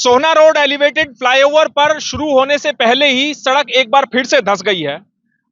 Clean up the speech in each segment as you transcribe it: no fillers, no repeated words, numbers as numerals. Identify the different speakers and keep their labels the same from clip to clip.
Speaker 1: सोहना road elevated flyover पर शुरू होने से पहले ही सड़क एक बार फिर से धंस गई है।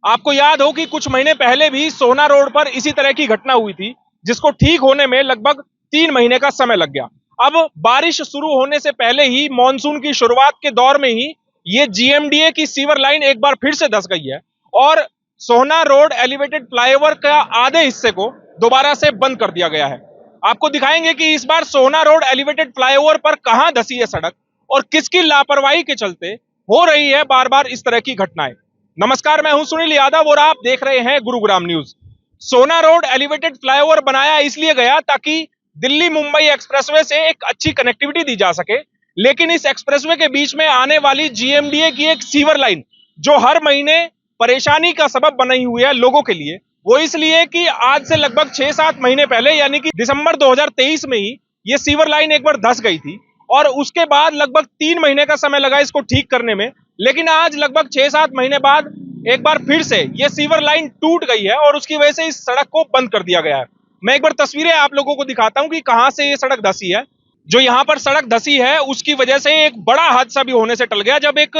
Speaker 1: आपको याद हो कि कुछ महीने पहले भी सोहना रोड पर इसी तरह की घटना हुई थी, जिसको ठीक होने में लगभग 3 महीने का समय लग गया। अब बारिश शुरू होने से पहले ही मानसून की शुरुआत के दौर में ही ये जीएमडीए की सीवर लाइन एक बार फिर से धंस गई है और सोहना रोड एलिवेटेड फ्लाईओवर का आधे हिस्से को दोबारा से बंद कर दिया गया है। आपको दिखाएंगे कि इस बार सोहना रोड एलिवेटेड फ्लाईओवर पर कहां धंसी है सड़क और किसकी लापरवाही के चलते हो रही है बार बार इस तरह की घटनाएं। नमस्कार, मैं हूं सुनील यादव और आप देख रहे हैं गुरुग्राम न्यूज। सोहना रोड एलिवेटेड फ्लाईओवर बनाया इसलिए गया ताकि दिल्ली मुंबई एक्सप्रेसवे से एक अच्छी कनेक्टिविटी दी जा सके, लेकिन इस एक्सप्रेसवे के बीच में आने वाली जीएमडीए की एक सीवर लाइन जो हर महीने परेशानी का सबब बनी हुई है लोगों के लिए, वो इसलिए कि आज से लगभग 6-7 महीने पहले यानी कि दिसंबर 2023 में ही ये सीवर लाइन एक बार धंस गई थी और उसके बाद लगभग 3 महीने का समय लगा इसको ठीक करने में। लेकिन आज लगभग 6-7 महीने बाद एक बार फिर से ये सीवर लाइन टूट गई है और उसकी वजह से इस सड़क को बंद कर दिया गया है। मैं एक बार तस्वीरें आप लोगों को दिखाता हूं कि कहां से ये सड़क धंसी है। जो यहाँ पर सड़क धंसी है उसकी वजह से एक बड़ा हादसा भी होने से टल गया। जब एक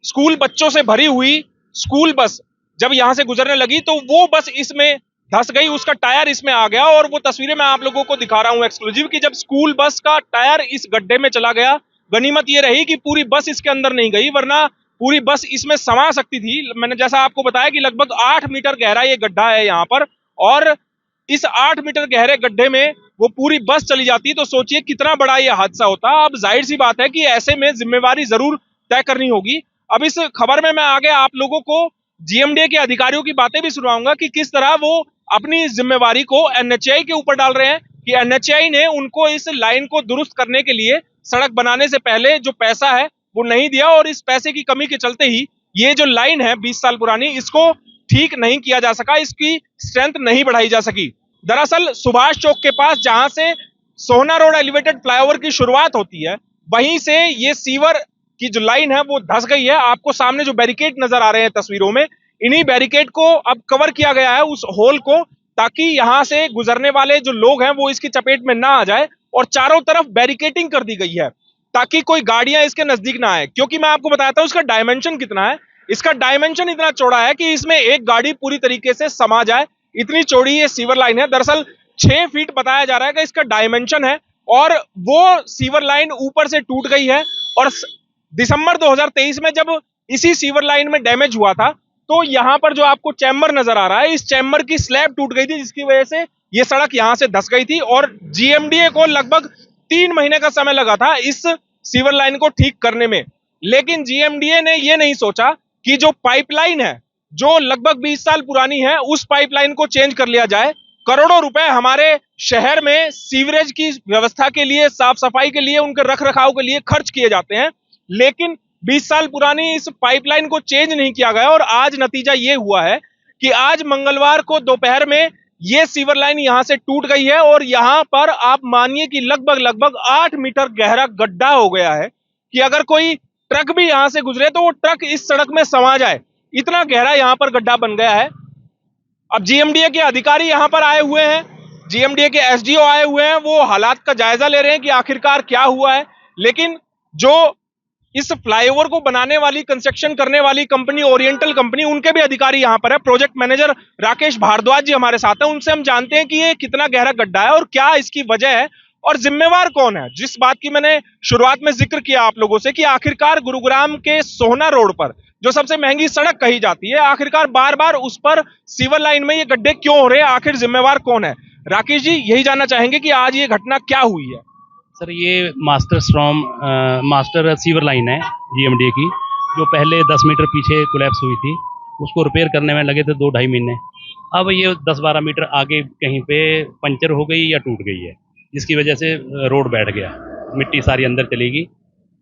Speaker 1: स्कूल बच्चों से भरी हुई स्कूल बस जब यहां से गुजरने लगी तो वो बस इसमें धंस गई, उसका टायर इसमें आ गया और वो तस्वीरें मैं आप लोगों को दिखा रहा हूं एक्सक्लूसिव कि जब स्कूल बस का टायर इस गड्ढे में चला गया। गनीमत ये रही कि पूरी बस इसके अंदर नहीं गई, वरना पूरी बस इसमें समा सकती थी। मैंने जैसा आपको बताया कि लगभग 8 मीटर गहरा ये गड्ढा है यहाँ पर और इस 8 मीटर गहरे गड्ढे में वो पूरी बस चली जाती तो सोचिए कितना बड़ा ये हादसा होता। अब जाहिर सी बात है कि ऐसे में जिम्मेवारी जरूर तय करनी होगी। अब इस खबर में मैं आगे आप लोगों को जीएमडीए के अधिकारियों की बातें भी सुनाऊंगा कि किस तरह वो अपनी जिम्मेवारी को एनएचएआई के ऊपर डाल रहे हैं कि एनएचएआई ने उनको इस लाइन को दुरुस्त करने के लिए सड़क बनाने से पहले जो पैसा है वो नहीं दिया और इस पैसे की कमी के चलते ही ये जो लाइन है 20 साल पुरानी, इसको ठीक नहीं किया जा सका, इसकी स्ट्रेंथ नहीं बढ़ाई जा सकी। दरअसल सुभाष चौक के पास जहां से सोहना रोड एलिवेटेड फ्लाईओवर की शुरुआत होती है वहीं से ये सीवर की जो लाइन है वो धंस गई है। आपको सामने जो बैरिकेड नजर आ रहे हैं तस्वीरों में, इन्हीं बैरिकेड को अब कवर किया गया है उस होल को, ताकि यहां से गुजरने वाले जो लोग हैं वो इसकी चपेट में ना आ जाए और चारों तरफ बैरिकेडिंग कर दी गई है ताकि कोई गाड़ियां इसके नजदीक ना आए। क्योंकि मैं आपको बताता हूं इसका डायमेंशन कितना है। इसका डायमेंशन इतना चौड़ा है कि इसमें एक गाड़ी पूरी तरीके से समा जाए, इतनी चौड़ी ये सीवर लाइन है। दरअसल 6 फीट बताया जा रहा है कि इसका डायमेंशन है और वो सीवर लाइन ऊपर से टूट गई है। और दिसंबर 2023 में जब इसी सीवर लाइन में डैमेज हुआ था तो यहां पर जो आपको चैम्बर नजर आ रहा है, इस चैम्बर की स्लैब टूट गई थी, जिसकी वजह से ये सड़क यहां से धंस गई थी और जीएमडीए को लगभग 3 महीने का समय लगा था इस सीवर लाइन को ठीक करने में। लेकिन जीएमडीए ने यह नहीं सोचा कि जो पाइपलाइन है जो लगभग 20 साल पुरानी है उस पाइपलाइन को चेंज कर लिया जाए। करोड़ों रुपए हमारे शहर में सीवरेज की व्यवस्था के लिए, साफ सफाई के लिए, उनके रख रखाव के लिए खर्च किए जाते हैं, लेकिन 20 साल पुरानी इस पाइपलाइन को चेंज नहीं किया गया। और आज नतीजा ये हुआ है कि आज मंगलवार को दोपहर में ये सीवर लाइन यहां से टूट गई है और यहां पर आप मानिए कि लगभग 8 मीटर गहरा गड्ढा हो गया है कि अगर कोई ट्रक भी यहां से गुजरे तो वो ट्रक इस सड़क में समा जाए, इतना गहरा यहां पर गड्ढा बन गया है। अब जीएमडीए के अधिकारी यहां पर आए हुए हैं, जीएमडीए के एसडीओ आए हुए हैं, वो हालात का जायजा ले रहे हैं कि आखिरकार क्या हुआ है। लेकिन जो इस फ्लाईओवर को बनाने वाली, कंस्ट्रक्शन करने वाली कंपनी ओरिएंटल कंपनी, उनके भी अधिकारी यहां पर है। प्रोजेक्ट मैनेजर राकेश भारद्वाज जी हमारे साथ हैं, उनसे हम जानते हैं कि ये कितना गहरा गड्ढा है और क्या इसकी वजह है और जिम्मेवार कौन है। जिस बात की मैंने शुरुआत में जिक्र किया आप लोगों से कि आखिरकार गुरुग्राम के सोहना रोड पर जो सबसे महंगी सड़क कही जाती है, आखिरकार बार बार उस पर सीवर लाइन में ये गड्ढे क्यों हो रहे हैं, आखिर जिम्मेवार कौन है। राकेश जी, यही जानना चाहेंगे कि आज ये घटना क्या हुई है।
Speaker 2: सर, ये मास्टर सीवर लाइन है जीएमडीए की, जो पहले 10 मीटर पीछे कोलैप्स हुई थी। उसको रिपेयर करने में लगे थे 2-2.5 महीने। अब ये 10-12 मीटर आगे कहीं पे पंचर हो गई या टूट गई है, जिसकी वजह से रोड बैठ गया, मिट्टी सारी अंदर चलेगी।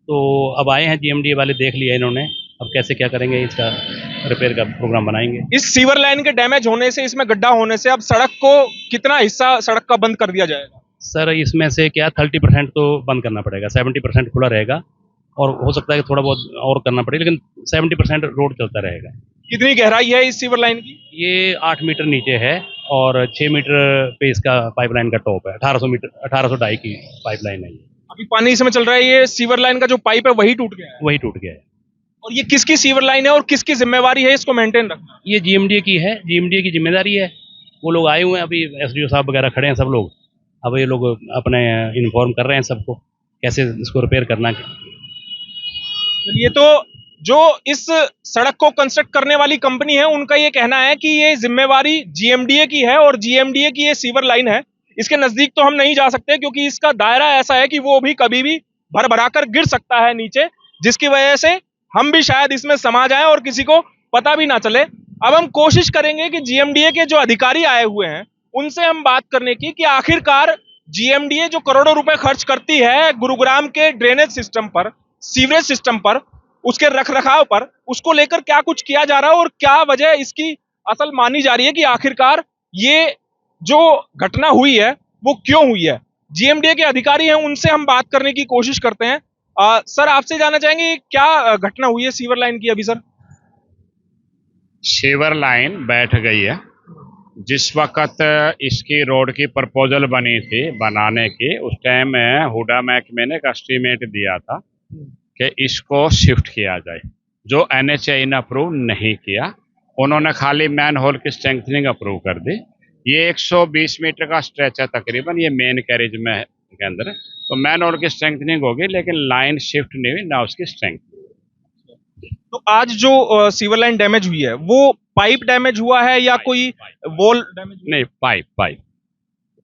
Speaker 2: तो अब आए हैं जीएमडीए वाले, देख लिया इन्होंने, अब कैसे क्या करेंगे, इसका रिपेयर का प्रोग्राम बनाएंगे।
Speaker 1: इस सीवर लाइन के डैमेज होने से, इसमें गड्ढा होने से अब सड़क को कितना हिस्सा सड़क का बंद कर दिया जाएगा?
Speaker 2: सर, इसमें से क्या 30% तो बंद करना पड़ेगा, 70% खुला रहेगा और हो सकता है कि थोड़ा बहुत और करना पड़ेगा, लेकिन 70% रोड चलता रहेगा।
Speaker 1: कितनी गहराई है इस सीवर लाइन की?
Speaker 2: ये 8 मीटर नीचे है और 6 मीटर पे इसका पाइपलाइन का टॉप है। 1800 मीटर, 1802 की पाइपलाइन है ये।
Speaker 1: अभी पानी इसमें चल रहा है, ये सीवर लाइन का जो पाइप है वही टूट गया है।
Speaker 2: वही टूट गया है।
Speaker 1: और ये किसकी सीवर लाइन है और किसकी जिम्मेवारी है इसको मेंटेन रखना?
Speaker 2: ये जीएमडीए की है, जीएमडीए की जिम्मेदारी है। वो लोग आए हुए हैं, अभी एसडीओ साहब वगैरह खड़े हैं सब लोग। अब ये लोग अपने इन्फॉर्म कर रहे हैं सबको कैसे इसको रिपेयर करना है।
Speaker 1: चलिए, तो जो इस सड़क को कंस्ट्रक्ट करने वाली कंपनी है उनका ये कहना है कि ये जिम्मेवारी जीएमडीए की है और जीएमडीए की ये सीवर लाइन है। इसके नजदीक तो हम नहीं जा सकते क्योंकि इसका दायरा ऐसा है कि वो भी कभी भी भर भराकर गिर सकता है नीचे, जिसकी वजह से हम भी शायद इसमें समा जाएं और किसी को पता भी ना चले। अब हम कोशिश करेंगे कि जीएमडीए के जो अधिकारी आए हुए हैं उनसे हम बात करने की कि आखिरकार जीएमडीए जो करोड़ों रुपए खर्च करती है गुरुग्राम के ड्रेनेज सिस्टम पर, सीवरेज सिस्टम पर, उसके रखरखाव पर, उसको लेकर क्या कुछ किया जा रहा है और क्या वजह इसकी असल मानी जा रही है कि आखिरकार ये जो घटना हुई है वो क्यों हुई है। जीएमडीए के अधिकारी हैं, उनसे हम बात करने की कोशिश करते हैं। सर, आपसे जानना चाहेंगे क्या घटना हुई है सीवर लाइन की अभी? सर,
Speaker 3: सीवर लाइन बैठ गई है। जिस वक्त इसकी रोड की प्रपोजल बनी थी बनाने की, उस टाइम हुडा महकमे ने एक एस्टीमेट दिया था कि इसको शिफ्ट किया जाए, जो एनएचएआई ने अप्रूव नहीं किया। उन्होंने खाली मैन होल की स्ट्रेंथनिंग अप्रूव कर दी। ये 120 मीटर का स्ट्रेच है तकरीबन, ये मेन कैरेज में के अंदर है। तो मैन होल की स्ट्रेंथनिंग होगी लेकिन लाइन शिफ्ट नहीं हुई ना उसकी स्ट्रेंथ।
Speaker 1: तो आज जो सीवर लाइन डैमेज हुई है वो पाइप डैमेज हुआ है या कोई वॉल डैमेज?
Speaker 3: नहीं, पाइप।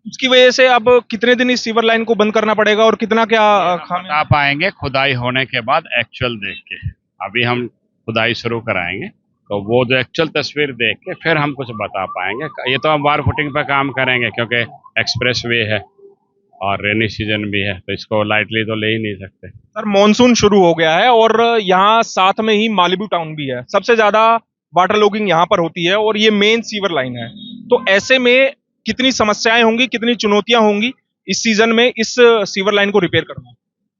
Speaker 1: उसकी वजह से अब कितने दिन इस सीवर लाइन को बंद करना पड़ेगा और कितना क्या
Speaker 3: बता पाएंगे खुदाई होने के बाद, एक्चुअल देख के। अभी हम खुदाई शुरू कराएंगे तो वो जो एक्चुअल तस्वीर देख के फिर हम कुछ बता पाएंगे। ये तो हम वार फुटिंग पे काम करेंगे क्योंकि एक्सप्रेस वे है और रेनी सीजन भी है, तो इसको लाइटली तो ले ही नहीं सकते।
Speaker 1: सर, मॉनसून शुरू हो गया है और यहाँ साथ में ही मालिबू टाउन भी है। सबसे ज्यादा वाटर लॉगिंग यहाँ पर होती है और ये मेन सीवर लाइन है। तो ऐसे में कितनी समस्याएं होंगी, कितनी चुनौतियां होंगी इस सीजन में इस सीवर लाइन को रिपेयर करना?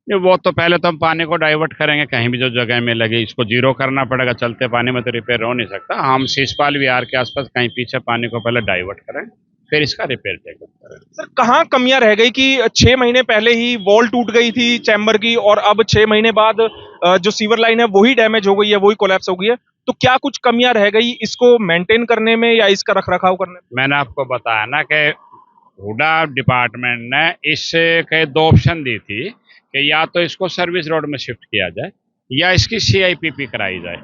Speaker 3: वो तो पहले तो हम पानी को डाइवर्ट करेंगे, कहीं भी जो जगह में लगे इसको जीरो करना पड़ेगा। चलते पानी में तो रिपेयर हो नहीं सकता। हम शीशपाल विहार के आसपास कहीं पीछे पानी को पहले डाइवर्ट करें, फिर इसका रिपेयर करें।
Speaker 1: सर, कहाँ कमियां रह गई कि 6 महीने पहले ही वॉल टूट गई थी चैम्बर की और अब 6 महीने बाद जो सीवर लाइन है वही डैमेज हो गई है, वही कोलैप्स हो गई है? तो क्या कुछ कमियां रह गई इसको मेंटेन करने में या इसका रखरखाव करने में?
Speaker 3: मैंने आपको बताया ना कि हुडा डिपार्टमेंट ने इसके 2 ऑप्शन दी थी कि या तो इसको सर्विस रोड में शिफ्ट किया जाए या इसकी सीआईपीपी कराई जाए।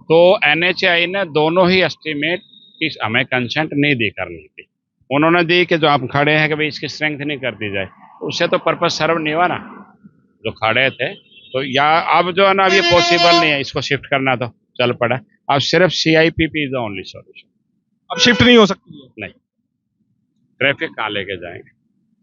Speaker 3: तो एनएचएआई ने दोनों ही एस्टीमेट की हमें कंसेंट नहीं दी करनी थी। उन्होंने दी कि जो आप खड़े हैं कि भाई इसकी स्ट्रेंथ नहीं कर दी जाए, उससे तो पर्पज सर्व नहीं हुआ ना। जो खड़े थे तो या अब जो है ना, अब ये पॉसिबल नहीं है इसको शिफ्ट करना, तो चल पड़ा। अब सिर्फ सीआईपीपी इज द ओनली सॉल्यूशन।
Speaker 1: अब शिफ्ट नहीं हो सकती है?
Speaker 3: नहीं, ट्रैफिक कहाँ लेके जाएंगे?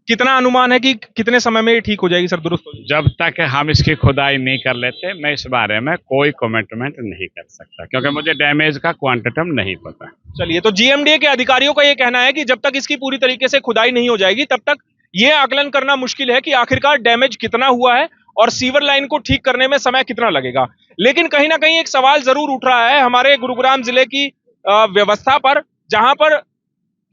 Speaker 1: कितना अनुमान है कि कितने समय में ये ठीक हो जाएगी सर, दुरुस्त हो जाएगी?
Speaker 3: जब तक हम इसकी खुदाई नहीं कर लेते मैं इस बारे में कोई कमिटमेंट नहीं कर सकता, क्योंकि मुझे डैमेज का क्वांटिटम नहीं पता।
Speaker 1: चलिए, तो जीएमडीए के अधिकारियों का ये कहना है कि जब तक इसकी पूरी तरीके से खुदाई नहीं हो जाएगी तब तक ये आकलन करना मुश्किल है कि आखिरकार डैमेज कितना हुआ है और सीवर लाइन को ठीक करने में समय कितना लगेगा। लेकिन कहीं ना कहीं एक सवाल जरूर उठ रहा है हमारे गुरुग्राम जिले की व्यवस्था पर, जहां पर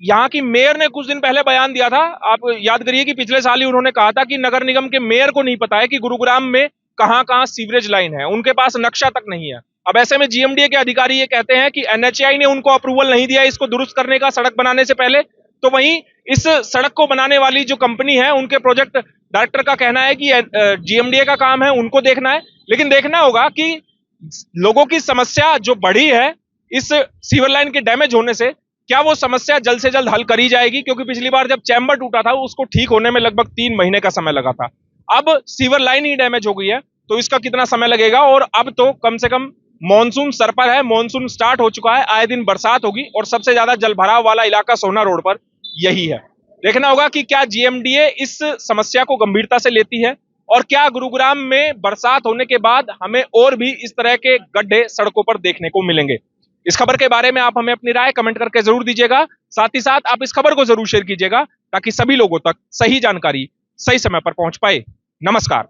Speaker 1: यहाँ की मेयर ने कुछ दिन पहले बयान दिया था। आप याद करिए कि पिछले साल ही उन्होंने कहा था कि नगर निगम के मेयर को नहीं पता है कि गुरुग्राम में कहां कहां सीवरेज लाइन है, उनके पास नक्शा तक नहीं है। अब ऐसे में जीएमडीए के अधिकारी ये कहते हैं कि एनएचएआई ने उनको अप्रूवल नहीं दिया इसको दुरुस्त करने का सड़क बनाने से पहले। तो वहीं इस सड़क को बनाने वाली जो कंपनी है उनके प्रोजेक्ट डायरेक्टर का कहना है कि जीएमडीए का काम है, उनको देखना है। लेकिन देखना होगा कि लोगों की समस्या जो बढ़ी है इस सीवर लाइन के डैमेज होने से, क्या वो समस्या जल्द से जल्द हल करी जाएगी? क्योंकि पिछली बार जब चैम्बर टूटा था उसको ठीक होने में लगभग 3 महीने का समय लगा था। अब सीवर लाइन ही डैमेज हो गई है तो इसका कितना समय लगेगा? और अब तो कम से कम मॉनसून सर पर है, मॉनसून स्टार्ट हो चुका है, आए दिन बरसात होगी और सबसे ज्यादा जलभराव वाला इलाका सोना रोड पर यही है। देखना होगा कि क्या जीएमडीए इस समस्या को गंभीरता से लेती है और क्या गुरुग्राम में बरसात होने के बाद हमें और भी इस तरह के गड्ढे सड़कों पर देखने को मिलेंगे। इस खबर के बारे में आप हमें अपनी राय कमेंट करके जरूर दीजिएगा। साथ ही साथ आप इस खबर को जरूर शेयर कीजिएगा ताकि सभी लोगों तक सही जानकारी सही समय पर पहुंच पाए। नमस्कार।